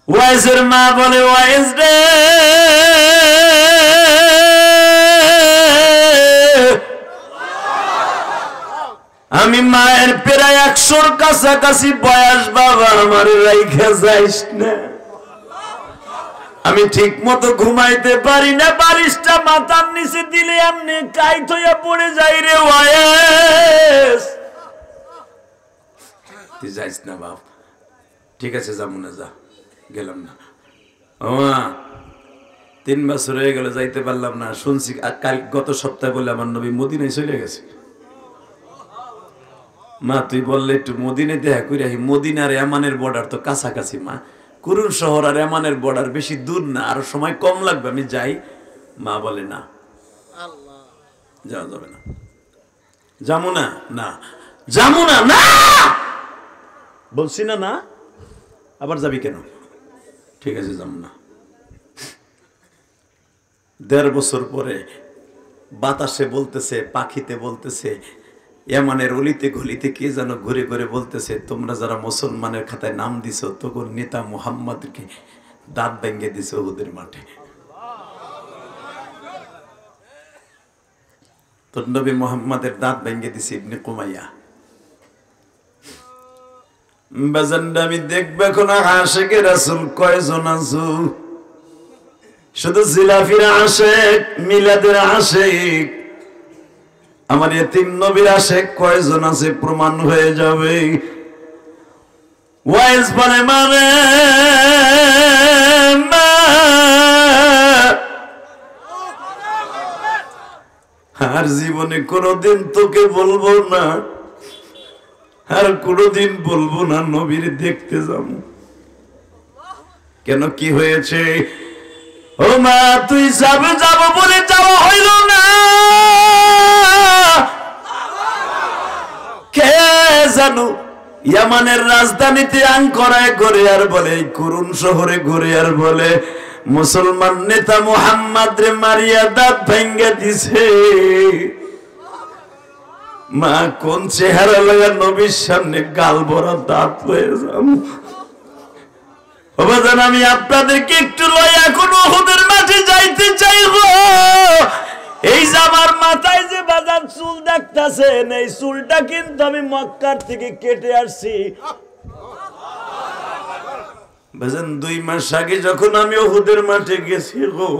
ওয়াইজের মা বলে, ওয়াইজ রে, আমি মায়ের প্রায় 100-র কাছাকাছি বয়স, বাবা আমার রাইখা যাইস না, আমি ঠিক মতো ঘুমাইতে পারি না, বালিশটা মাথার নিচে দিলে এমনি কাইত হইয়া পড়ে যাই রে ওয়াইজ, তুই যাইস না বাপ। ঠিক আছে যাবো না, যা, গেলাম না। মা 3 বছর হয়ে গেল, যাইতে পারলাম না। শুনছি কাল গত সপ্তাহে বলে আমার নবী মদিনায় চলে গেছে। মা তুই বললে একটু মদিনায় দেখা করে আহি। মদিনার ইয়ামানের বর্ডার তো কাছাকাছি মা, কুরুন শহর আর ইয়ামানের বর্ডার বেশি দূর না, আরো সময় কম লাগবে, আমি যাই। মা বলে না, যাওয়া যাবে না, যাবো না, না যাবো না, না বলছি না, না আবার যাবি কেন? ঠিক আছে যাবো না। 1.5 বছর পরে বাতাসে বলতেছে, পাখিতে বলতেছে, ইয়ামানের অলিতে গলিতে কে যেন ঘুরে ঘুরে বলতেছে, তোমরা যারা মুসলমানের খাতায় নাম দিছ, তখন নেতা মুহাম্মদকে দাঁত ভেঙে দিছে উহুদের মাঠে। তোর নবী মুহাম্মদের দাঁত ভেঙে দিছে ইবনে কুমাইয়া। বাজানটা আমি দেখবে এখন আশিকে রাসূল কয়জন আছো? শুধু জিলাফির আশিক, মিলাদের আশিক, আমার এতিম নবীর আশিক কয়জন আছে প্রমাণ হয়ে যাবে। ওয়াইজ বলে, মানে আর জীবনে কোনোদিন তোকে বলবো না, আর কোনোদিন বলবো না নবীর দেখতে যাব। কেন, কি হয়েছে? ও মা তুই যাবে যাব বলে যাওয়া হইল না, কে জানো ইয়ামানের রাজধানীতে আঙ্করায় ঘুরে আর বলে, কুরুন শহরে ঘুরে আর বলে, মুসলমান নেতা মুহাম্মদ রে মারিয়া দাঁত ভেঙে দিছে। মা কোন চেহারা লাগা নবীর সামনে গাল ভরা দাঁত হয়ে যাব। বাবাজান আমি আপনাদেরকে একটু লয়া এখন উহুদের মাঠে যাইতে চাইবো। এই যে আমার মাথায় যে বাজান চুল দেখতেছেন, এই চুলটা কিন্তু আমি মক্কার থেকে কেটে আসছি। বাজান 2 মাস আগে যখন আমি উহুদের মাঠে গেছি গো,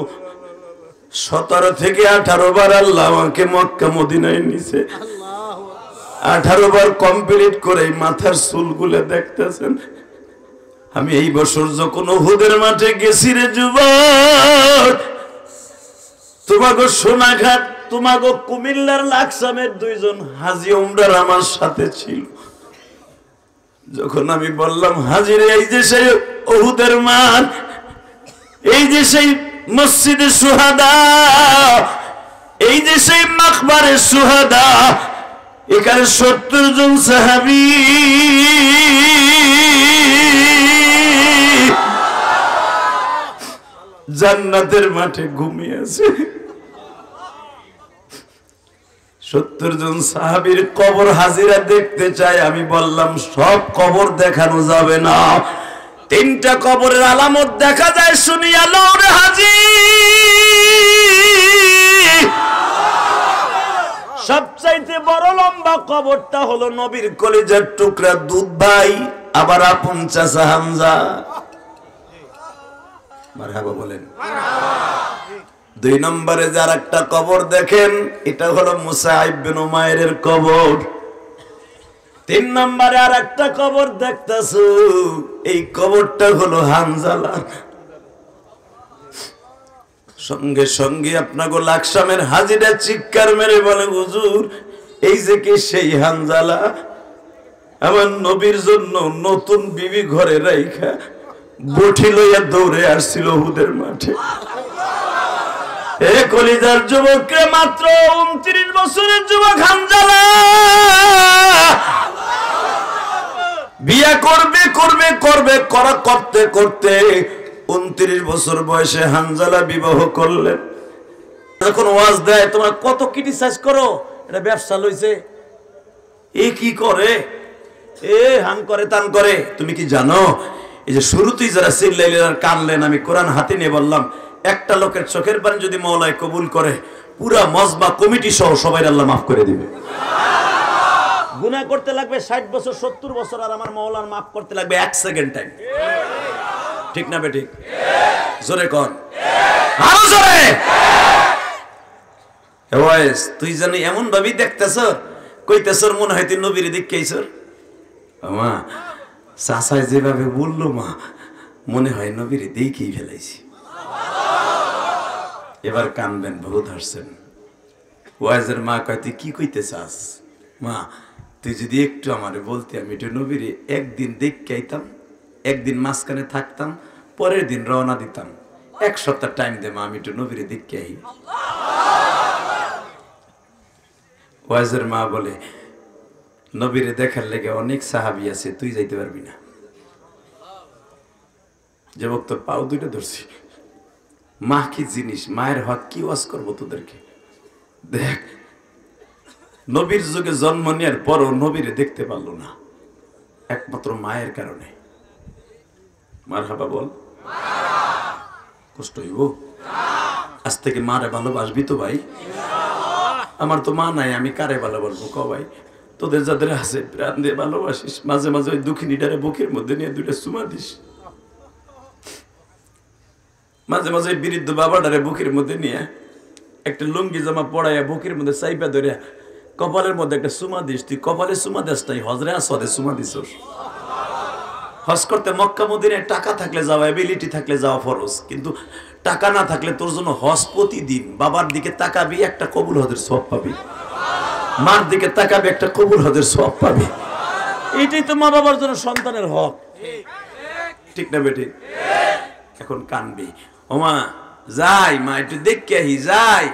17 থেকে 18 বার আল্লাহ আমাকে মক্কা মদিনায় নিছে। 18 বার কমপ্লিট করে মাথার চুলগুলো দেখতেছেন। আমি এই বছর যখন উহুদের মাঠে গেছি রে যুবক, তোমাকে সোনাঘাট, তোমাকে কুমিল্লার লাকসামের 2 জন হাজী উমরার আমার সাথে ছিল। যখন আমি বললাম, হাজিরে এই যে সেই উহুদের মাঠ, এই যে সেই মসজিদে সুহাদা, এই যে সেই মাকবারে সুহাদা, এখানে 70 জন সাহাবী জান্নাতের মাঠে ঘুমিয়ে আছে। 70 জন সাহাবীর কবর হাজিরা দেখতে চাই। আমি বললাম সব কবর দেখানো যাবে না, 3টা কবরের আলামত দেখা যায়, শুনিয়া লওর হাজি। সবচাইতে বড় লম্বা কবরটা হলো নবীর কলিজার টুকরা দুধ ভাই, আবার আপন চাচা হামজা। মারহাবা বলেন। 2 নম্বরে যার একটা কবর দেখেন, এটা হলো মুসাইব বিন উমাইরের কবর। 3 নম্বরে আর একটা কবর দেখতেছো, এই কবরটা হলো হানজালা। সঙ্গে সঙ্গে আপনাকে লাকসামের হাজিরা চিৎকার মেরে বলে, হুজুর এই যে কি সেই হানজালা? আমার নবীর জন্য নতুন বিবি ঘরে রাইখা বটি লইয়া দৌড়ে আসছিল উহুদের মাঠে। এ কলিজার যুবককে, মাত্র 29 বছরের যুবক হানজালা বিয়া করবে করবে করবে করা করতে করতে 29 বছর বয়সে হানজালা বিবাহ করলেন। যখন ওয়াজ দেয়, তোমরা কত ক্রিটিসাইজ করো, এটা ব্যবসা লইছে, এ কি করে, এ হান করে তান করে। তুমি কি জানো এই যে শুরুতেই যারা চিল্লাইলেন আর কানলেন, আমি কোরআন হাতে নিয়ে বললাম, একটা লোকের চোখের পানি যদি মওলাই কবুল করে, পুরা মজমা কমিটি সহ সবাই আল্লাহ মাফ করে দিবে। গুনাহ করতে লাগবে 60 বছর 70 বছর, আর আমার মওলার মাফ করতে লাগবে 1 সেকেন্ড টাইম। ঠিক না বেঠিক? জোরে কোন, আরো জোরে। ওয়াইস তুই জানি এমন ভাবেই দেখতেছ, কইতেছর মনে হয় তুই নবীর দেখেইছর। মা চাচাই যেভাবে বললো, মা মনে হয় নবীর দেখেই ফেলাইছি। এবার কানবেন, বহুত হাসছেন। ওয়াইজের মা কয়, তুই কি কইতে চাস? মা তুই যদি একটু আমারে বলতে, আমি একটু নবীর একদিন দেখতে আইতাম, একদিন মাঝখানে থাকতাম, পরের দিন রওনা দিতাম। 1 সপ্তাহ টাইম দে মা, আমি একটু নবীর দেখতে আই। ওয়াইজের মা বলে, নবীরে দেখার লেগে অনেক সাহাবী আছে, তুই যাইতে পারবি না। যুবক তোর পাও দুইটা ধরছি। মা কি জিনিস, মায়ের হক কি ওয়াজ করবো তোদেরকে। দেখ, নবীর যুগে জন্ম নেওয়ার পরও নবীরে দেখতে পারলো না, একমাত্র মায়ের কারণে। মারহাবা বল। কষ্ট হইব? আজ থেকে মারে ভালোবাসবি তো ভাই? আমার তো মা নাই, আমি কারে ভালোবাসবো ক ভাই? তোদের যাদের আছে প্রাণ দিয়ে ভালোবাসিস, মাঝে মাঝে ওই দুঃখিনীটারে বুকের মধ্যে নিয়ে 2টা চুমা দিস। মাঝে মাঝে বৃদ্ধ বাবাটারে বুকের মধ্যে নিয়ে একটা লুঙ্গি জামা পড়াইয়া বুকের মধ্যে চাইপা ধরে কপালের মধ্যে একটা চুমা দিস। তুই কপালে চুমা দিস নাই, হজরে আসরে চুমা দিস। হজ করতে মক্কা মদিনায় টাকা থাকলে যাওয়া, এবিলিটি থাকলে যাওয়া ফরজ, কিন্তু টাকা না থাকলে তোর জন্য হজ প্রতিদিন। বাবার দিকে তাকাবি, একটা কবুল হজের সওয়াব পাবি। মার দিকে তাকাবি, একটা কবুল হজের সওয়াব পাবি। এটাই তো মা বাবার জন্য সন্তানের হক। ঠিক না বেটি? এখন কানবি, ওমা যাই মা একটু দেখে আহি, যাই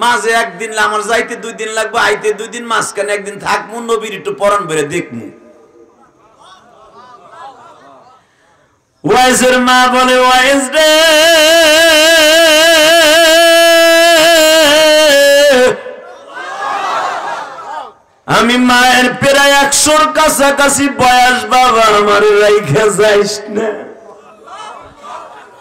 মাঝে একদিন, আমার যাইতে 2 দিন লাগবে, আইতে 2 দিন, মাঝখানে একদিন থাকমু, নবীর একটু পরান বেড়ে দেখমু। ওয়াইজের মা বলে, ওয়াইজ রে, আমি মায়ের প্রায় 100-র কাছাকাছি বয়স, বাবা আমার রাইখা যাইস না।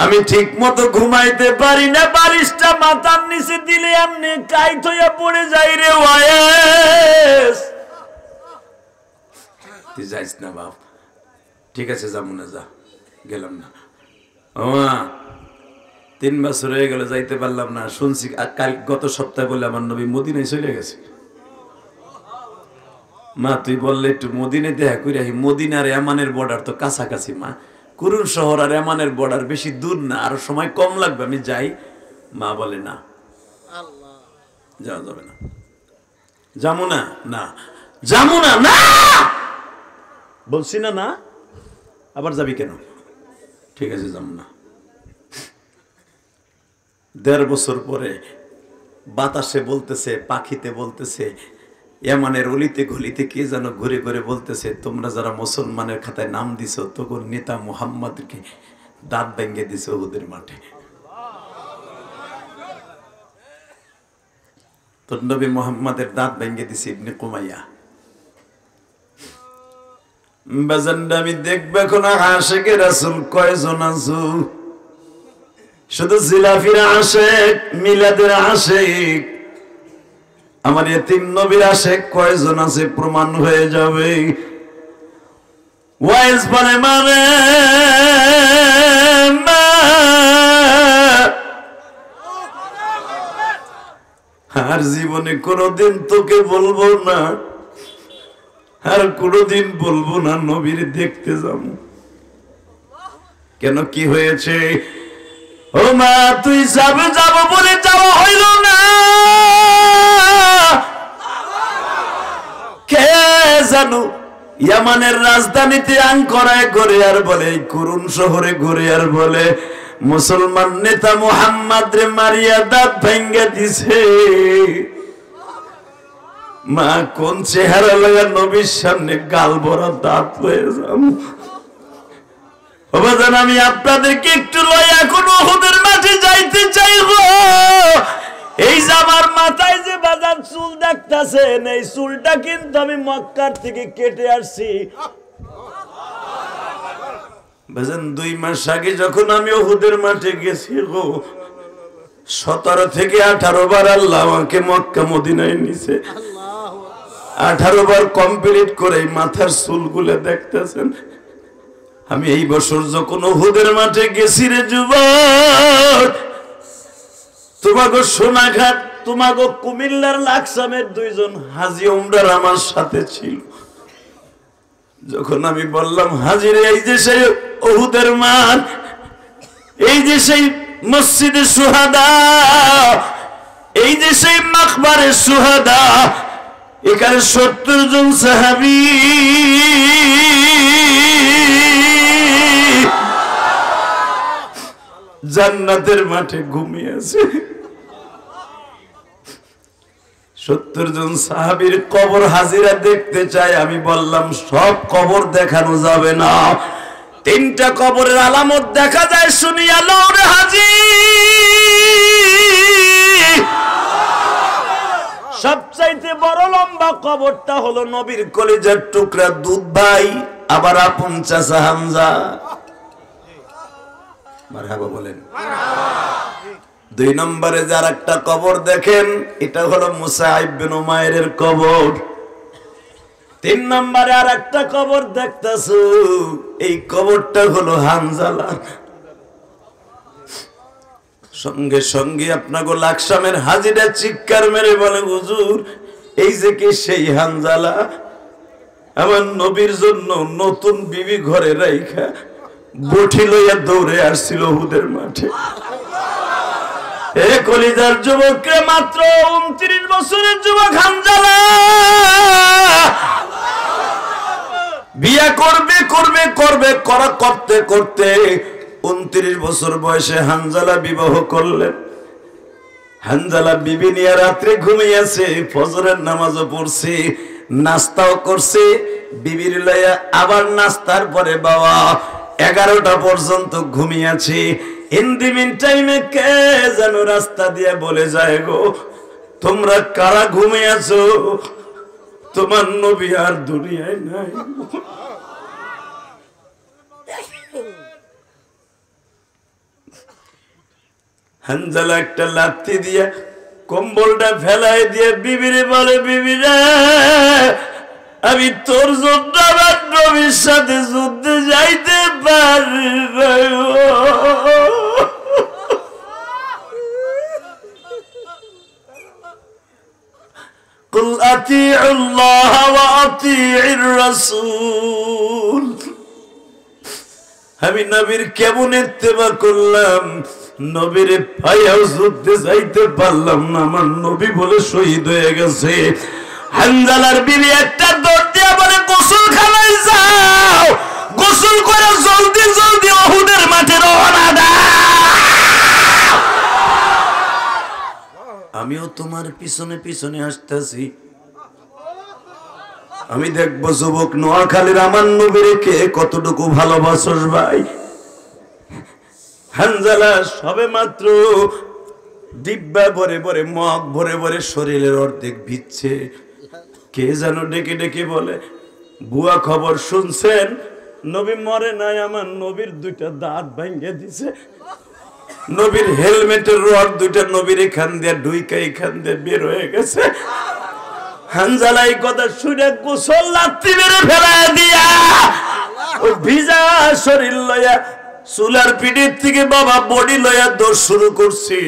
আমি ঠিক মতো ঘুমাইতে পারি না, বালিশটা মাথার নিচে দিলে এমনি কাইত হইয়া পড়ে যাই রে ওয়াইস। তুই যাইস না বাপ। ঠিক আছে, যাবো না, যা, গেলাম না। ওমা 3 বছর হয়ে গেল, যাইতে পারলাম না। শুনছি কাল গত সপ্তাহে বলে আমার নবী মদিনায় চলে গেছে। মা তুই বললে একটু মদিনায় দেখা করে আহি। মদিনার ইয়ামানের বর্ডার তো কাছাকাছি মা, কুরুন শহর আর ইয়ামানের বর্ডার বেশি দূর না, আরো সময় কম লাগবে, আমি যাই। মা বলে, না যাওয়া যাবে না। যাবো না, না যাবো না, না বলছি না, না আবার যাবি কেন? ঠিক আছে, যাবো না। 1.5 বছর পরে বাতাসে বলতেছে, পাখিতে বলতেছে, ইয়ামানের অলিতে গলিতে কে যেন ঘুরে ঘুরে বলতেছে, তোমরা যারা মুসলমানের খাতায় নাম দিছো, তখন নেতা মুহাম্মদকে দাঁত ভেঙে দিছো উহুদের মাঠে। তোর নবী মুহাম্মদের দাঁত ভেঙে দিছে ইবনে কুমাইয়া। বাজানটা আমি দেখবে এখন আশিকে রাসূল কয়জন আছো? শুধু জিলাফির আশিক, মিলাদের আশিক, আমার এতিম নবীর আশিক কয়জন আছে প্রমাণ হয়ে যাবে। ওয়াইজ বলে, মানে আর জীবনে কোনোদিন তোকে বলবো না, আর কোনোদিন বলবো না নবীর দেখতে যাবো। কেন, কি হয়েছে? ও মা তুই যাবে যাবো বলে যাওয়া হইল না। কে জানো ইয়ামানের রাজধানীতে আঙ্করায় ঘুরে আর বলে, কুরুন শহরে ঘুরে আর বলে, মুসলমান নেতা মুহাম্মদ রে মারিয়া দাঁত ভেঙ্গে দিছে। মা কোন চেহারা লাগা নবীর সামনে গাল ভরা দাঁত হয়ে যাবো। আমি আপনাদেরকে একটু লয় এখন উহুদের মাঠে যাইতে চাইব। এই যে আমার মাথায় যে বাজার চুল দেখতেছেন, এই চুলটা কিন্তু আমি মক্কার থেকে কেটে আসছি। ভাইজান 2 মাস আগে যখন আমি উহুদের মাঠে গেছি গো, 17 থেকে 18 বার আল্লাহ আমাকে মক্কা মদিনায় নিছে। 18 বার কমপ্লিট করে মাথার চুলগুলো দেখতেছেন। আমি এই বছর যখন উহুদের মাঠে গেছি রে যুবক, তোমাগো সোনাঘাট, তোমাগো কুমিল্লার লাকসামের 2 জন হাজী উমরার আমার সাথে ছিল। যখন আমি বললাম হাজিরে এই যে সেই উহুদের মাঠ, এই যে সেই মসজিদে সুহাদা, এই যে সেই মাকবারে সুহাদা, এখানে 70 জন সাহাবী জান্নাতের মাঠে ঘুমিয়ে আছে। 70 জন সাহাবীর কবর হাজিরা দেখতে চাই। আমি বললাম সব কবর দেখানো যাবে না, 3টা কবরের আলামত দেখা যায়, শুনি আল্লাহর হাজি। সবচাইতে বড় লম্বা কবরটা হলো নবীর কলিজার টুকরা দুধ ভাই, আবার আপন চাচা হামজা। মারহাবা বলেন। 2 নম্বরে যার একটা কবর দেখেন, এটা হলো মুসাইব বিন উমাইরের কবর। 3 নম্বরে আর একটা কবর দেখতেছো, এই কবরটা হলো হানজালা। সঙ্গে সঙ্গে আপনাকে লাকসামের হাজিরা চিৎকার মেরে বলে, হুজুর এই যে কি সেই হানজালা? আমার নবীর জন্য নতুন বিবি ঘরে রাইখা বটি লইয়া দৌড়ে আসছিল উহুদের মাঠে। এ কলিজার যুবককে, মাত্র 29 বছরের যুবক হানজালা বিয়া করবে করবে করবে করা করতে করতে 29 বছর বয়সে হানজালা বিবাহ করলেন। হানজালা বিবি নিয়ে রাত্রে ঘুমিয়েছে, ফজরের নামাজও পড়ছে, নাস্তাও করছে বিবির লইয়া, আবার নাস্তার পরে বাবা 11টা পর্যন্ত ঘুমিয়েছে। ইন দি মিন টাইমে কে যেন রাস্তা দিয়ে বলে যায়, গো তোমরা কারা ঘুমিয়েছো? তোমার নবী আর দুনিয়ায় নাই। হানজালা একটা লাথি দিয়া কম্বলটা ফেলাই দিয়ে বিবিরে বলে, বিবিরে আমি তোর জন্য আমার নবীর সাথে যুদ্ধে যাইতে পারি না। কুল আতিউল্লাহ ওয়া আতিউর রাসূল। আমি নবীর কেমন ইত্তেবা করলাম, নবীর পাইয়াও যুদ্ধে যাইতে পারলাম না, আমার নবী বলে শহীদ হয়ে গেছে। হানজালার বিবি একটা দৌড় দিয়া বলে, গোসলখানায় যাও, গোসল করে জলদি জলদি উহুদের মাঠে রওনা দাও। আমিও তোমার পিছনে পিছনে আসতেছি, আমি দেখবো যুবক নোয়াখালীর আমার নবীর কে কতটুকু ভালোবাসস ভাই। হানজালা সবে মাত্র ডিব্বা ভরে ভরে, মগ ভরে ভরে শরীরের অর্ধেক ভিজছে। কে যেন ডেকে ডেকে বলে, বুয়া খবর শুনছেন? নবী মরে নাই, আমার নবীর 2টা দাঁত ভাঙিয়ে দিছে। নবীর হেলমেটের রড 2টা নবীর এখান দিয়ে ঢুইকা এখান দিয়ে বের হয়ে গেছে। হানজালা এই কথা শুনে গোসল লাথি মেরে ফেলায় দিয়া ওই ভিজা শরীর লইয়া চুলার পিঠের থেকে বাবা বডি লইয়া দৌড় শুরু করছি।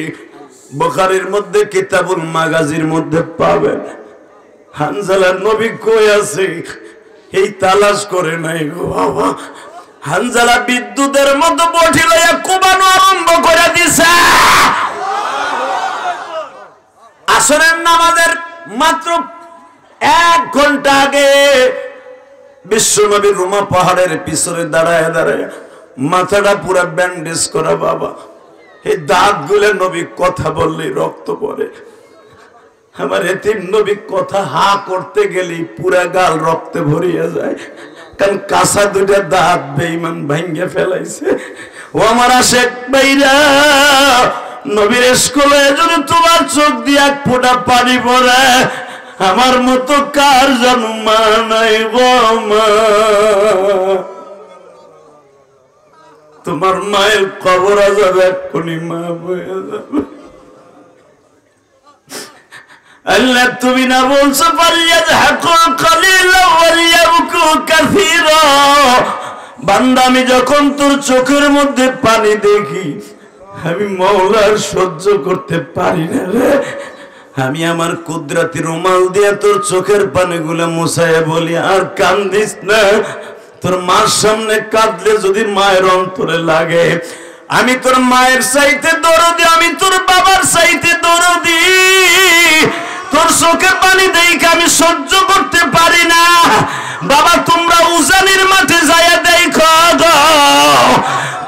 বুখারীর মধ্যে কিতাবুল মাগাজির মধ্যে পাবেন, হানজালা নবী কই আছে এই তালাশ করে নাই গো বাবা। হানজালা বিদ্যুতের মতো বডি লইয়া কোবানো আরম্ভ করে দিছে। আসরের নামাজের মাত্র 1 ঘন্টা আগে বিশ্বনবী রুমা পাহাড়ের পিছনে দাঁড়ায় দাঁড়ায় মাথাটা পুরা ব্যান্ডেজ করা বাবা। এই দাঁত গুলে নবী কথা বললে রক্ত পড়ে। আমার এতিম নবী কথা হা করতে গেলেই পুরা গাল রক্তে ভরিয়া যায়, কারণ কাঁচা 2টা দাঁত বেঈমান ভাঙ্গে ফেলাইছে। ও আমার আশেক ভাইরা, নবীর স্কুলে যদি তোমার চোখ দিয়ে 1 ফোঁটা পানি পড়ে, আমার মতো কার জন্ম নাই গো মা। তোমার মায়ের কবর আযাব এক্ষুনি মাফ হয়ে যাবে। আল্লাহ তুমি না বলছো ফালিয়াযহাকু কালিলান ওয়ালিয়াবকু কাসীরা। বান্দা আমি যখন তোর চোখের মধ্যে পানি দেখি আমি মাওলার সহ্য করতে পারি না রে। আমি আমার কুদরতি রুমাল দিয়ে তোর চোখের পানিগুলো মুছায় বলি আর কান্দিস না। তোর মার সামনে কাঁদলে যদি মায়ের অন্তরে লাগে, আমি তোর মায়ের চাইতে দরদি, আমি তোর বাবার চাইতে দরদি। তোর চোখের পানি দেখে আমি সহ্য করতে পারি না। বাবা তোমরা উজানির মাঠে যাইয়া দেখো গো,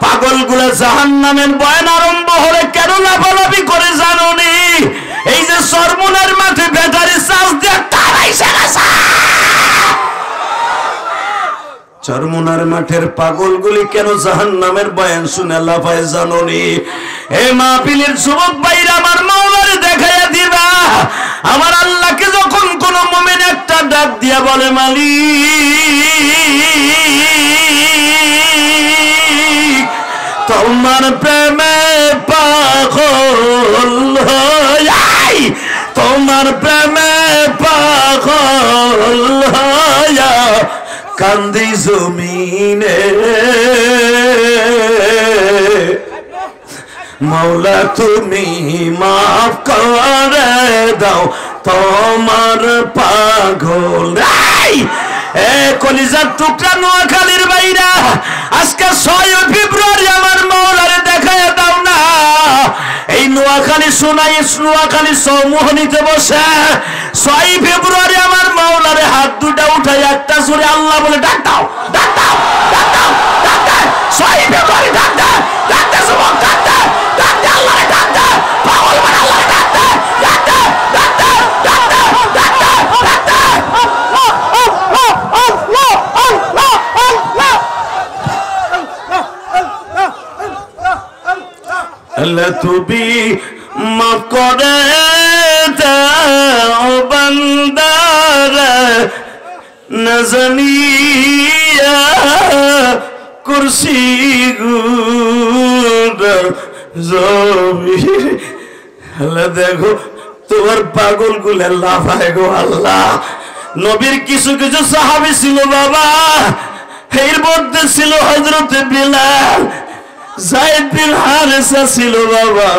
পাগলগুলো জাহান্নামের বয়ান আরম্ভ হলে কেন লাফালাফি করে জানোনি? এই যে সরমুনার মাঠে ব্যাটারি চার্জ দিয়ে তারাইছে গেছে। চরমুনার মাঠের পাগলগুলি কেন জাহান্নামের বয়ান শুনে লাফায় জানোনি? এই মাহফিলের যুবক ভাইরা আমার মাওলারে দেখাইয়া দিবা। আমার আল্লাহকে যখন কোন মুমিন একটা ডাক দিয়া বলে মালিক তোমার প্রেমে পাগল হই, তোমার প্রেমে পাগল হইয়া কান্দি জমিনে, মৌলা তুমি মাফ করে দাও তোমার পাগল। এ কলিজার টুকরা নোয়াখালীর বাইরা, আজকে 6 ফেব্রুয়ারি আমার মাওলারে দেখায় দাও না। এই নোয়াখালী শোনাই, নোয়াখালী সমোহনীতে বসে 6 ফেব্রুয়ারি আমার মাওলারে হাত দুটা উঠাই একটা জোরে আল্লাহ বলে ডাক দাও, ডাক দাও, ডাক দাও, ডাক দাও। 6 ফেব্রুয়ারি ডাক দাও, ডাক দাও যুবক, ডাক দাও, ডাক দাও আল্লাহরে, ডাক দাও পাগল মানে আল্লাহরে, ডাক দাও, ডাক দাও, ডাক দাও, ডাক দাও, ডাক দাও, ডাক দাও। আল্লাহ তুমি মাফ করে দাও বান্দার না জানিয়া কুরসি গুড় জমির। আল্লাহ দেখো তোমার পাগল গুলো লাফায় গো আল্লাহ। নবীর কিছু কিছু সাহাবী ছিল বাবা, এর মধ্যে ছিল হযরত বিলাল, যায়েদ বিন হারেসা ছিল বাবা।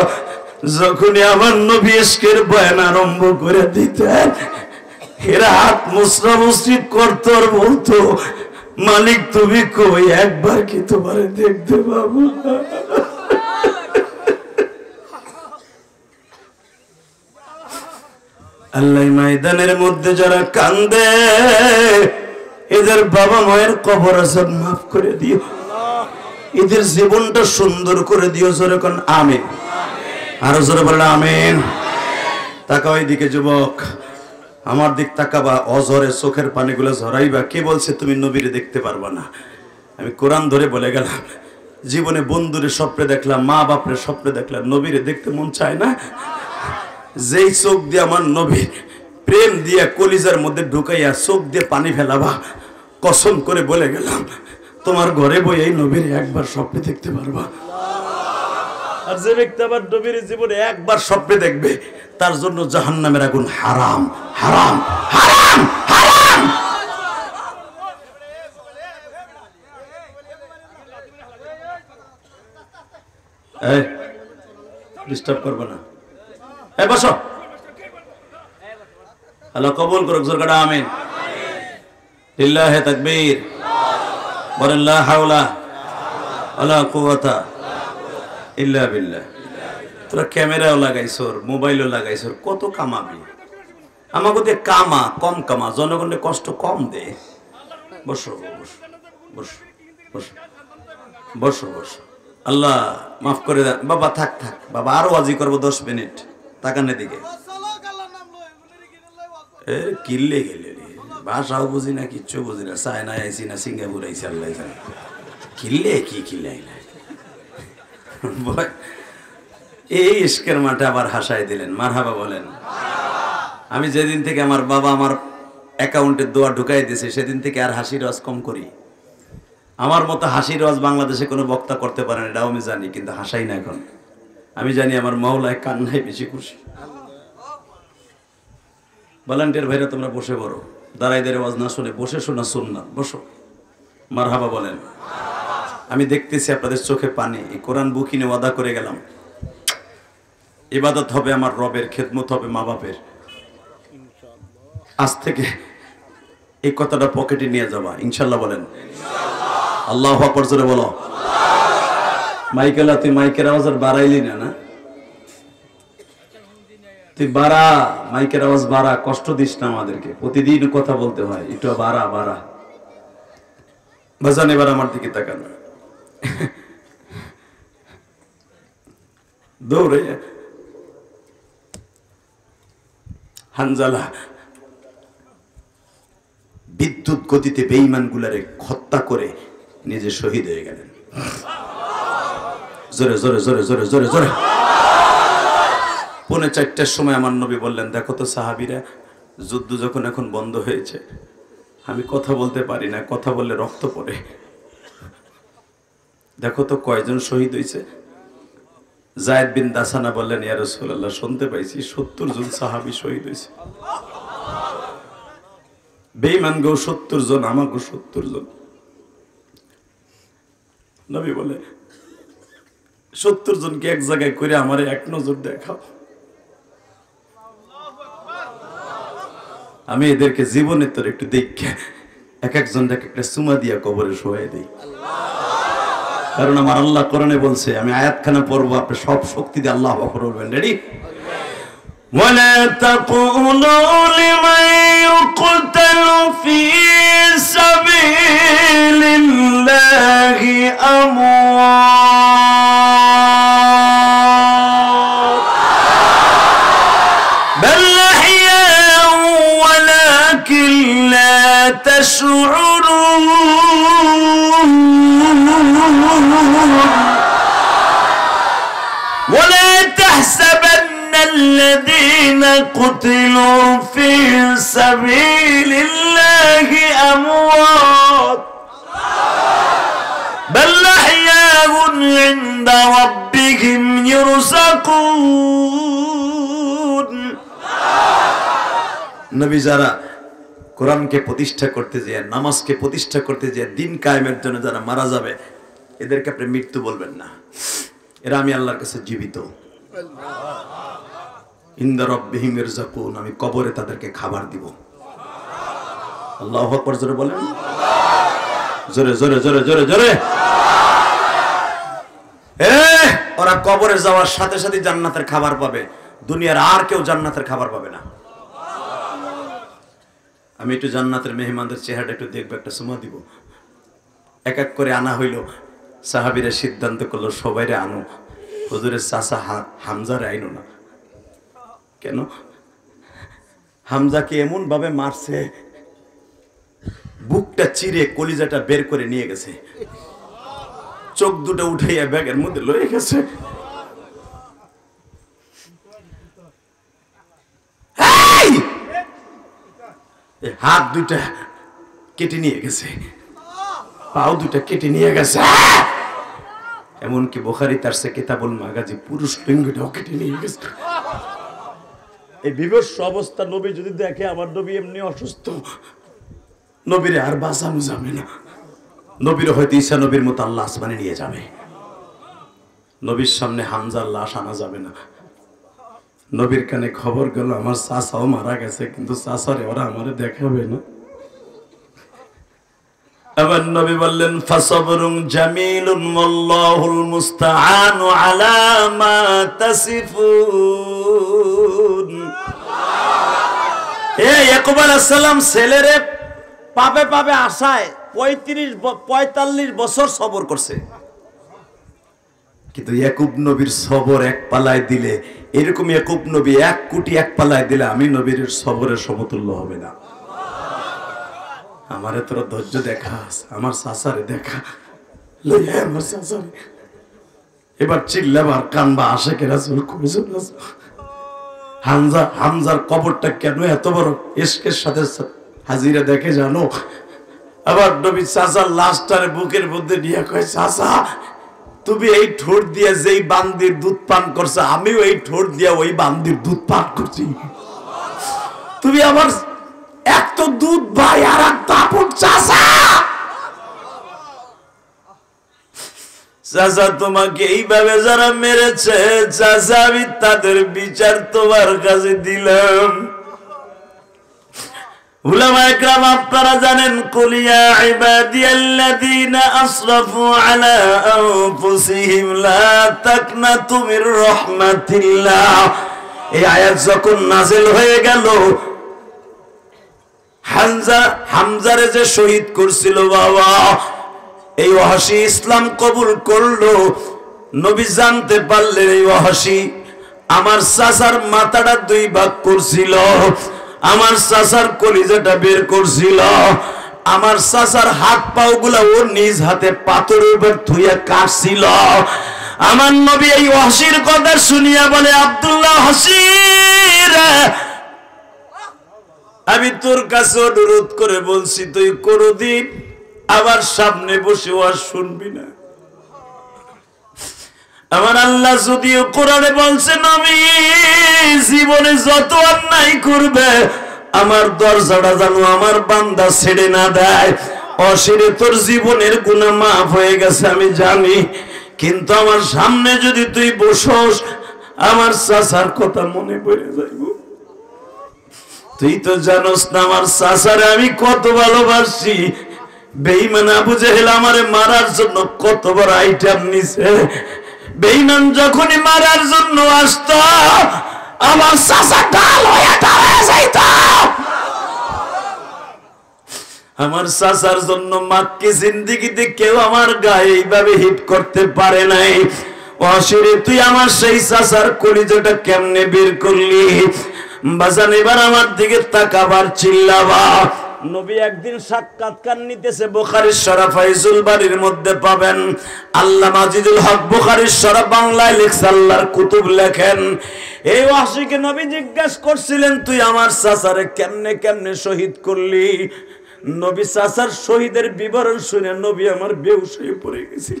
যখনই আমার নবী ইশকের বয়ান আরম্ভ করে দিতেন, এরা হাত মুসরামুসরি করতো আর বলতো মালিক তুমি কই, একবার কি তোমারে দেখতে পাবো? আল্লাহ ময়দানের মধ্যে যারা কান্দে এদের বাবা মায়ের কবর আযাব মাফ করে দিও, এদের জীবনটা সুন্দর করে দিও। জোরে কোন আমিন, আরো জোরে বলেন আমিন। তাকাও এইদিকে যুবক, আমার দিক তাকাবা, অজরে চোখের পানিগুলো ঝরাইবা। কে বলছে তুমি নবীরে দেখতে পারবা না? আমি কোরআন ধরে বলে গেলাম। জীবনে বন্ধুরে স্বপ্নে দেখলাম, মা বাপরে স্বপ্নে দেখলাম, নবীরে দেখতে মন চায় না? যেই চোখ দিয়ে আমার নবীর প্রেম দিয়ে কলিজার মধ্যে ঢুকাইয়া চোখ দিয়ে পানি ফেলাবা, কসম করে বলে গেলাম তোমার ঘরে বই এই নবীর একবার স্বপ্নে দেখতে পারবা। আর যে ব্যক্তি আবার নবীর জীবনে একবার স্বপ্নে দেখবে তার জন্য জাহান্নামের আগুন হারাম, হারাম, হারাম, হারাম। এই ডিস্টার্ব করবে না, এই বসো। আল্লাহ কবুল করুক, জোরে করে আমিন। লিল্লাহি তাকবীর, বলেন লা হাওলা ওয়ালা কুওয়াতা ইল্লা বিল্লাহ। তোরা ক্যামেরাও লাগাইছর, মোবাইলও লাগাইছর, কত কামাবি? আমাকে দিয়ে কামা, কম কামা, জনগণের কষ্ট কম দে। বসো বসো বসো বসো বসো বসো। আল্লাহ মাফ করে দেন বাবা। থাক থাক বাবা, আরো ওয়াজি করবো 10 মিনিট। তাকানের দিকে কিল্লে গেলে ভাষাও বুঝি না, কিচ্ছু বুঝি না। চায়না আইসি না সিঙ্গাপুর আইসি, আল্লাহ জানে। কিল্লে কি কিল্লাই না। এই ইশকের মাঠে আবার হাসাই দিলেন, মারহাবা বলেন। আমি যেদিন থেকে আমার বাবা আমার অ্যাকাউন্টে দোয়া ঢুকাই দিয়েছে সেদিন থেকে আর হাসির রস কম করি। আমার মতো হাসির ওয়াজ বাংলাদেশে কোনো বক্তা করতে পারেন, এটাও আমি জানি, কিন্তু হাসাই না এখন। আমি জানি আমার মাওলায় কান্নায় বেশি খুশি। ভলান্টিয়ার ভাইরা তোমরা বসে পড়ো, দাঁড়াইদের ওয়াজ না শুনে বসে শোনা সুন্নাত, বসো। মারহাবা বলেন। আমি দেখতেছি আপনাদের চোখে পানি। এই কোরআন বুকিনে ওয়াদা করে গেলাম, ইবাদত হবে আমার রবের, খেদমত হবে মা বাপের। আজ থেকে এই কথাটা পকেটে নিয়ে যাবা, ইনশাল্লাহ বলেন। আল্লাহু আকবার জোরে বলো। মাইকেলা, তুই মাইকের আওয়াজ আর বাড়াইলি না, না তুই বাড়া, মাইকের আওয়াজ বাড়া, কষ্ট দিস না আমাদেরকে, প্রতিদিন কথা বলতে হয়, একটু বাড়া বাড়া। বাজান এবার আমার দিকে তাকান। দৌড়ে হানজালা বিদ্যুৎ গতিতে বেঈমান গুলারে হত্যা করে নিজে শহীদ হয়ে গেলেন। জোরে জোরে জোরে জোরে জোরে জোরে। 4:45 সময় আমার নবী বললেন, দেখো তো সাহাবীরা, যুদ্ধ যখন এখন বন্ধ হয়েছে, আমি কথা বলতে পারি না, কথা বললে রক্ত পড়ে, দেখো তো কয়জন শহীদ হয়েছে। যায়েদ বিন দাসানা বললেন, ইয়া রাসূলুল্লাহ, শুনতে পাইছি 70 জন সাহাবী শহীদ হয়েছে। বেঈমান গো 70 জন, আমাকে 70 জন। নবী বলে, 70 জনকে এক জায়গায় করে আমারে এক নজর দেখাও, আমি এদেরকে জীবনের তোর একটু দেখে এক একজনটাকে একটা সুমা দিয়া কবরে শোয়াই দেই। কারণ আমার আল্লাহ কোরআনে বলছে, আমি আয়াতখানা পড়বো, আপনি সব শক্তি দিয়ে আল্লাহু আকবার বলবেন। রেডি? ওয়ালা তাকুলু লিমান ইউকতালু ফি সাবিলিল্লাহি আমওয়াত বাল আহইয়াউ ওয়ালাকিন লা তাশউরুন ولا تحسبن الذين قتلوا في سبيل الله أموات بل أحياء عند ربهم يرزقون। নবী যারা কোরআনকে প্রতিষ্ঠা করতে যায়, নামাজকে প্রতিষ্ঠা করতে যায়, দিন কায়েমের জন্য যারা মারা যাবে, এদেরকে আপনি মৃত্যু বলবেন না, এরা আমি আল্লাহর কাছে জীবিত। ইনদা রাব্বিহিম ইয়ারযাকুন, আমি কবরে তাদেরকে খাবার দিব। আল্লাহু আকবার জোরে বলেন, জোরে জোরে জোরে জোরে জোরে। ওরা কবরে যাওয়ার সাথে সাথে জান্নাতের খাবার পাবে, দুনিয়ার আর কেউ জান্নাতের খাবার পাবে না। আমি একটু জান্নাতের মেহমানদের চেহারাটা একটু দেখবো, একটা সুমা দিব। এক এক করে আনা হইল। সাহাবীরা সিদ্ধান্ত করলো, সবাইরে আনো, হুজুরের চাচা হামজারে আইনো না। কেন? হামজাকে এমন ভাবে মারছে, বুকটা চিরে কলিজাটা বের করে নিয়ে গেছে, চোখ দুটো উঠাইয়া ব্যাগের মধ্যে লয়ে গেছে। হাত দুইটা কেটে নিয়ে গেছে, পাও দুইটা কেটে নিয়ে গেছে, এমনকি বুখারী তার সে কিতাবুল মাগাজি পুরুষ লিঙ্গটাও কেটে নিয়ে গেছে। এই বিভৎস অবস্থা নবী যদি দেখে, আমার নবী এমনি অসুস্থ, নবীরে আর বাঁচানো যাবে না। নবীর হয়তো ঈসা নবীর মতো আল্লাহ আসমানে নিয়ে যাবে। নবীর সামনে হামজার লাশ আনা যাবে না। নবীর কানে খবর গেল, আমার চাচাও মারা গেছে, কিন্তু চাচারে ওরা আমারে দেখাবে না। আবার নবী বললেন, ফাসাবরুন জামিলুন ওয়াল্লাহুল মুস্তাআনু আলা মা তাসিফুন। ইয়াকুব আলাইহিস সালাম ছেলেরে পাবে পাবে আশায় 45 বছর সবর করছে, কিন্তু ইয়াকুব নবীর সবর এক পালায় দিলে, এরকম ইয়াকুব নবী 1 কোটি এক পালায় দিলে আমি নবীর সবরের সমতুল্য হবে না। আমারে তোরা ধৈর্য দেখাস, আমার চাচারে দেখা, আমার চাচারে এবার চিল্লাবার কানবা, আশেকের রাসূল কইছেন হামজার কবরটা কেন এত বড় ইশকের সাথে হাজিরা দেখে জানো? আবার নবী চাচার লাশটারে বুকের মধ্যে নিয়ে কয়, চাচা তুমি এই ঠোঁট দিয়ে যেই বান্দির দুধ পান করছো, আমিও এই ঠোঁট দিয়ে ওই বান্দির দুধ পান করছি। তুমি আমার এক তো দুধ ভাই আর এক দাপট চাচা। চাচা তোমাকে এইভাবে যারা মেরেছে চাচা, আমি তাদের বিচার তোমার কাছে দিলাম। উলামায়ে কেরাম আপনারা জানেন, কুল ইয়া ইবাদিয়াল্লাযীনা আসরাফু আলা আনফুসিহিম লা তাকনাতু মির রাহমাতিল্লাহ। এই আয়াত যখন নাযিল হয়ে গেল, হামজারে যে শহীদ করছিল বাবা, এই ওয়াহশী ইসলাম কবুল করলো। নবী জানতে পারলেন এই ওয়াহশী আমার চাচার মাথাটা দুই ভাগ করছিল, আমার চাচার কলিজাটা বের করছিল, আমার চাচার হাত পাও গুলা ও নিজ হাতে পাথরের উপর ধুইয়া কাটছিল। আমার নবী এই ওয়াহশীর কথা শুনিয়া বলে, আব্দুল্লাহ হাসির, আমি তোর কাছে অনুরোধ করে বলছি, তুই কোনদিন আবার সামনে বসে ওয়াজ শুনবি না। আমার আল্লাহ যদিও কোরআনে বলছে, নবী জীবনে যত অন্যায় করবে আমার দরজাটা যেন আমার বান্দা ছেড়ে না দেয়। অশিরে তোর জীবনের গুনাহ মাফ হয়ে গেছে আমি জানি, কিন্তু আমার সামনে যদি তুই বসস আমার চাচার কথা মনে পড়ে যাইব। তুই তো জানোস না আমার চাচারে আমি কত ভালোবাসি। বেঈমান আবু জেহেল আমারে মারার জন্য কত বড় আইটেম নিছে। বেঈমান যখনই মারার জন্য আসতো আমার চাচা ডাল হয়ে দাঁড়ায় যাইত। আমার চাচার জন্য মাক্কি জিন্দেগিতে কেউ আমার গায়ে এইভাবে হিট করতে পারে নাই। অশিরে তুই আমার সেই চাচার কলিজাটা কেমনে বের করলি? বাজান এবার আমার দিকে তাকাবার চিল্লাবা। নবী একদিন সাক্ষাৎকার নিতেছে, বুখারীর শরীফ ফাইজুল বারীর মধ্যে পাবেন। আল্লামা আজিজুল হক বুখারীর শরীফ বাংলায় লিখছে, আল্লাহর কুতুব লেখেন। এই ওয়াহশীকে নবী জিজ্ঞাসা করছিলেন, তুই আমার চাচারে কেমনে কেমনে শহীদ করলি? নবী চাচার শহীদের বিবরণ শুনে নবী আমার বেহুশ হয়ে পড়ে গেছে।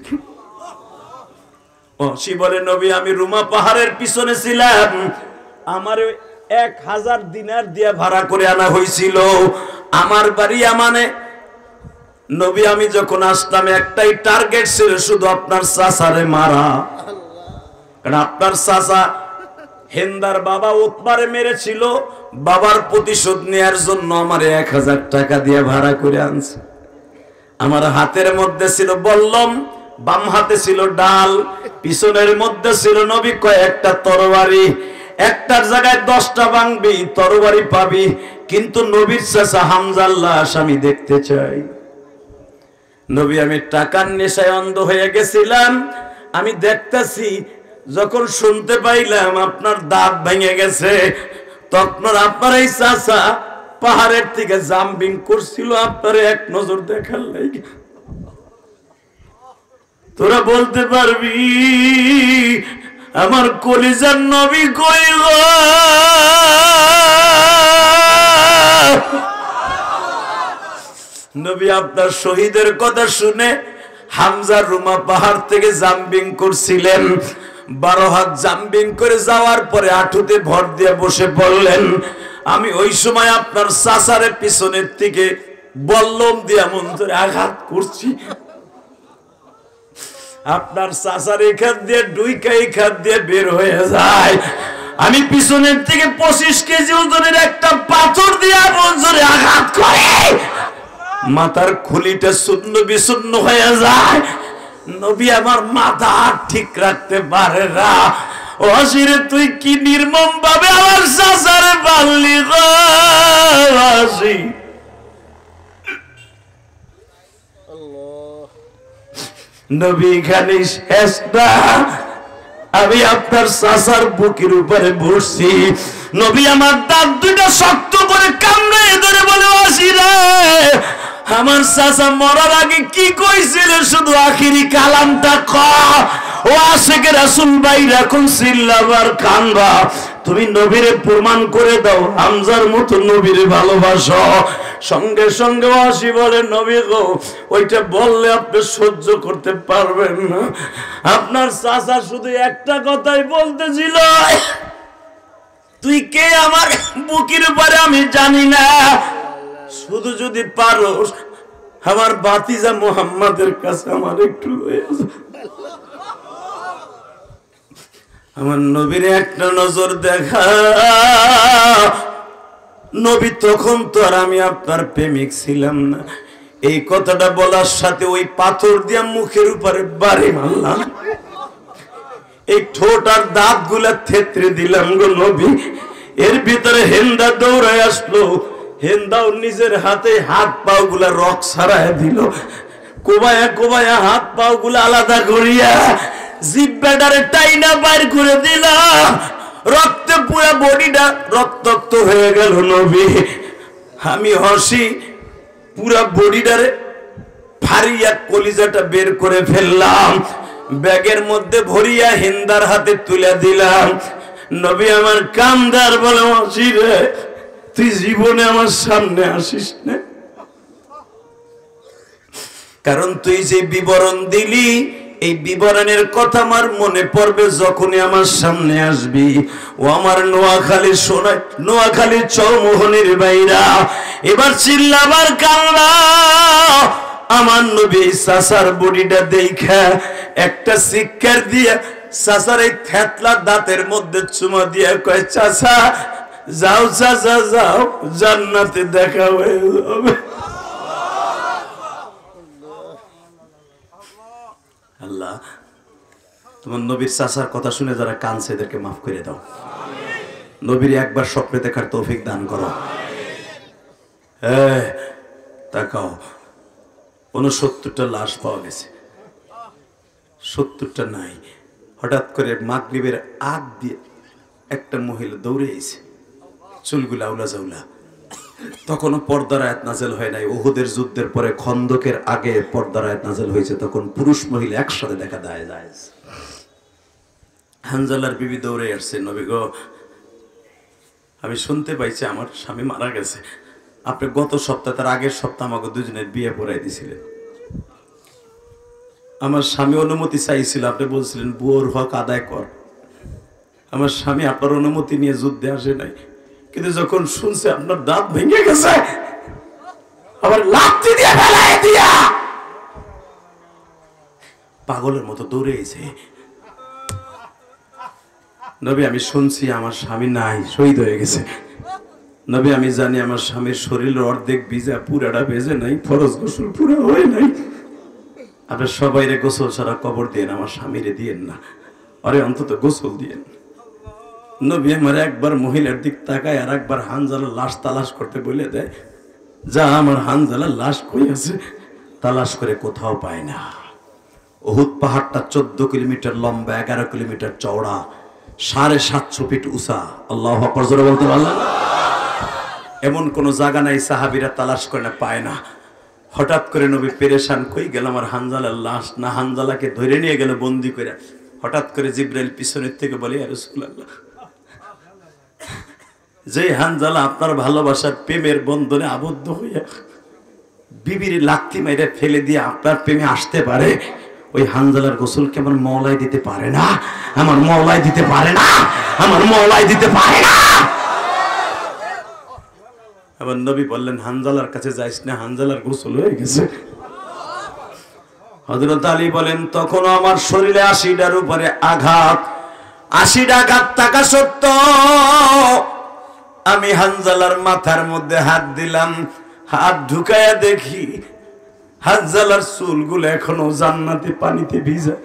ওয়াহশী বলে, নবী আমি রুমা পাহাড়ের পিছনে ছিলাম, আমার 1000 দিনার দিয়ে ভাড়া করে আনা হয়েছিল আমার বাড়ি আমানে। নবী আমি যখন আসলাম একটাই টার্গেট ছিল, শুধু আপনার চাচারে মারা। কারণ আপনার চাচা হেন্দার বাবা উতবারে মেরেছিল, বাবার প্রতিশোধ নেয়ার জন্য আমার 1000 টাকা দিয়ে ভাড়া করে আনছে। আমার হাতের মধ্যে ছিল বল্লম, বাম হাতে ছিল ডাল, পিছনের মধ্যে ছিল নবী কয়েকটা তরবারি। একটার জায়গায় 10টা ভাঙবি, তরবারি পাবি, কিন্তু নবীর চাচা হামজার লাশ আমি দেখতে চাই। নবী আমি টাকার নেশায় অন্ধ হয়ে গেছিলাম, আমি দেখতেছি। যখন শুনতে পাইলাম আপনার দাঁত ভেঙে গেছে, তখন আপনার এই চাচা পাহাড়ের থেকে জাম্পিং করছিল আপনার এক নজর দেখার লাগে। তোরা বলতে পারবি আমার কলিজার নবী কই গো? নবী আপনার শহীদের কথা শুনে হামজা রুমা পাহাড় থেকে জাম্পিং করছিলেন। 12 হাত জাম্পিং করে যাওয়ার পরে আঁটুতে ভর দিয়ে বসে পড়লেন। আমি ওই সময় আপনার চাচারে পিছনের থেকে বল্লম দিয়ে মন ধরে আঘাত করছি। আপনার চাচার এখান দিয়ে এখান দিয়ে বের হয়ে যায়। আমি পিছনের থেকে 25 কেজি ওজনের একটা পাথর দিয়ে মন ধরে আঘাত করে মাথার খুলিটা শূন্য বিশূন্য হয়ে যায়। নবী আমার মাথা ঠিক রাখতে পারে না। ওয়াহশীরে তুই কি নির্মম ভাবে আমার চাচারে পারলি গো ওয়াহশী? নবী খালি শেষ না, আমি আপনার চাচার বুকের উপরে বসছি। নবী আমার দাঁত দুইটা শক্ত করে কামড়ে ধরে বলে, ওয়াহশী রে আমার চাচা মরার আগে কি কইছিল শুধু আখিরি কালামটা ক। ও আশিক রাসূল ভাই রাখুন সিল্লাবার কান্দা, তুমি নবীরে প্রমাণ করে দাও হামজার মতো নবীরে ভালোবাসো। সঙ্গে সঙ্গে ওয়াসি বলে নবী গো ওইটা বললে আপনি সহ্য করতে পারবেন না। আপনার চাচা শুধু একটা কথাই বলতেছিল, তুই কে আমার বুকের উপরে আমি জানি না, শুধু যদি পারো আমার ভাতিজা মুহাম্মাদের কাছে আমার একটু লয়ে যা। আমার নবীর একটা নজর দেখা। নবী তখন তো আর আমি আপনার প্রেমিক ছিলাম না, এই কথাটা বলার সাথে ওই পাথর দিয়া মুখের উপরে বাড়ি মারলাম, এই ঠোঁট আর দাঁত গুলা থেতরে দিলাম গো নবী। এর ভিতরে হেন্দা দৌড়ায় আসলো, হেন্দাও নিজের হাতে হাত পাও গুলা রক ছাড়ায় দিল, কোবায়া কোবায়া হাত পাও গুলা আলাদা করিয়া জিব্বাটারে টাইনা বাইর করে দিল, রক্তে পুরা বডিটা রক্তাক্ত হয়ে গেল নবী। আমি হসি, পুরা বডিটারে ফারিয়া কলিজাটা বের করে ফেললাম, ব্যাগের মধ্যে ভরিয়া হিন্দার হাতে তুলে দিলাম। নবী আমার কান্দার বলে হসি রে তুই জীবনে আমার সামনে আসিস না, কারণ তুই যে বিবরণ দিলি এই বিবরণের কথা আমার মনে পড়বে যখনই আমার সামনে আসবি। ও আমার নোয়াখালী শোনায়, নোয়াখালী চৌমোহনের বাইরা এবার চিল্লাবার কান্না। আমার নবী চাচার বডিটা দেখা একটা শিক্ষার দিয়া চাচার এই থেতলা দাঁতের মধ্যে চুমা দিয়া কয়, চাচা যাও চাচা যাও, জান্নাতে দেখা হয়ে যাবে। আল্লাহ তোমার নবীর চাচার কথা শুনে যারা কাঁদছে এদেরকে মাফ করে দাও, নবীর একবার স্বপ্নে দেখার তৌফিক দান করো। তাকাও 69টা লাশ পাওয়া গেছে, 70টা নাই। হঠাৎ করে মাগরিবের আগ দিয়ে একটা মহিলা দৌড়ে এসে, চুলগুলা আউলা জাউলা, তখনও পর্দার আয়াত নাযিল হয় নাই। উহুদের যুদ্ধের পরে খন্দকের আগে পর্দার আয়াত নাযিল হয়েছে, তখন পুরুষ মহিলা একসাথে দেখা যায়। হানজালার বিবি দৌড়ে আসছে, নবী গো আমি শুনতে পাইছি আমার স্বামী মারা গেছে, আপনি গত সপ্তাহ তার আগের সপ্তাহ আমাকে দুজনের বিয়ে পড়াই দিয়েছিলেন, আমার স্বামী অনুমতি চাইছিল, আপনি বলছিলেন বুয়োর হক আদায় কর। আমার স্বামী আপনার অনুমতি নিয়ে যুদ্ধে আসে নাই, কিন্তু যখন শুনছে আপনার দাঁত ভেঙে গেছে আবার লাথি দিয়ে ফেলাই দিয়া পাগলের মতো দৌড়ে এসে, নবী আমি শুনছি আমার স্বামী নাই, শহীদ হয়ে গেছে। নবী আমি জানি আমার স্বামীর শরীরের অর্ধেক ভিজা, পুরাটা ভেজে নাই, ফরজ গোসল পুরা হয় নাই। আপনার সবাইরে গোসল ছাড়া কবর দিয়েন, আমার স্বামীরে দিয়েন না, আরে অন্তত গোসল দিয়েন। নবী আমার একবার মহিলার দিক তাকায় আর একবার হানজালার লাশ তালাশ করতে বলে দেয়, যা আমার হানজালার লাশ কই আছে তালাশ করে কোথাও পায় না। উহুদ পাহাড়টা 14 কিলোমিটার লম্বা, 11 কিলোমিটার চওড়া, 750 ফিট উঁচা। আল্লাহু আকবার জোরে বলতে পারলেন? এমন কোন জায়গা নাই সাহাবীরা তালাশ করে না, পায় না। হঠাৎ করে নবী পেরেশান, কই গেল আমার হানজালার লাশ, না হানজালাকে ধরে নিয়ে গেল বন্দি করে। হঠাৎ করে জিবরাইল পিছনের থেকে বলে, ইয়া রাসূলুল্লাহ, যে হানজালা আপনার ভালোবাসার প্রেমের বন্ধনে আবদ্ধ হইয়া বিবির লাথি মেরে ফেলে দিয়ে আপনার প্রেমে আসতে পারে, ওই হানজালার গোসলকে আমার মওলাই দিতে পারে না, আমার মওলাই দিতে পারে না, আমার মওলাই দিতে পারে না। আবার নবী বললেন, হানজালার কাছে যাইস না, হানজালার গোসল হয়ে গেছে। হযরত আলী বলেন, তখন আমার শরীরে 80টার উপরে আঘাত, 80টা আঘাত থাকা সত্ত্বেও আমি হানজালার মাথার মধ্যে হাত দিলাম, হাত ঢুকায়া দেখি হানজালার চুলগুলো এখনো জান্নাতি পানিতে ভিজা।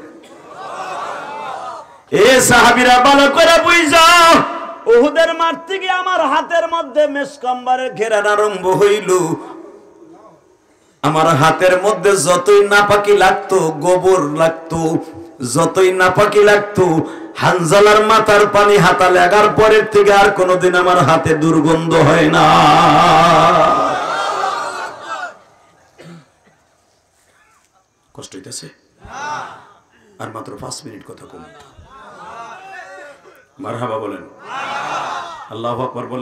এ সাহাবীরা ভালো করে বুঝাও, উহুদের মাঠ থেকে আমার হাতের মধ্যে মেশকাম্বারের ঘেরান আরম্ভ হইল। আমার হাতের মধ্যে যতই নাপাকি লাগতো, গোবর লাগতো, যতই নাপাকি লাগতো, হানজালার মাথার পানি হাতা লাগার পরের থেকে আর কোনোদিন আমার হাতে দুর্গন্ধ হয় না। কষ্ট হইতেছে? আর মাত্র 5 মিনিট কথা কম। মারহাবা বলেন, আল্লাহু আকবার বলেন।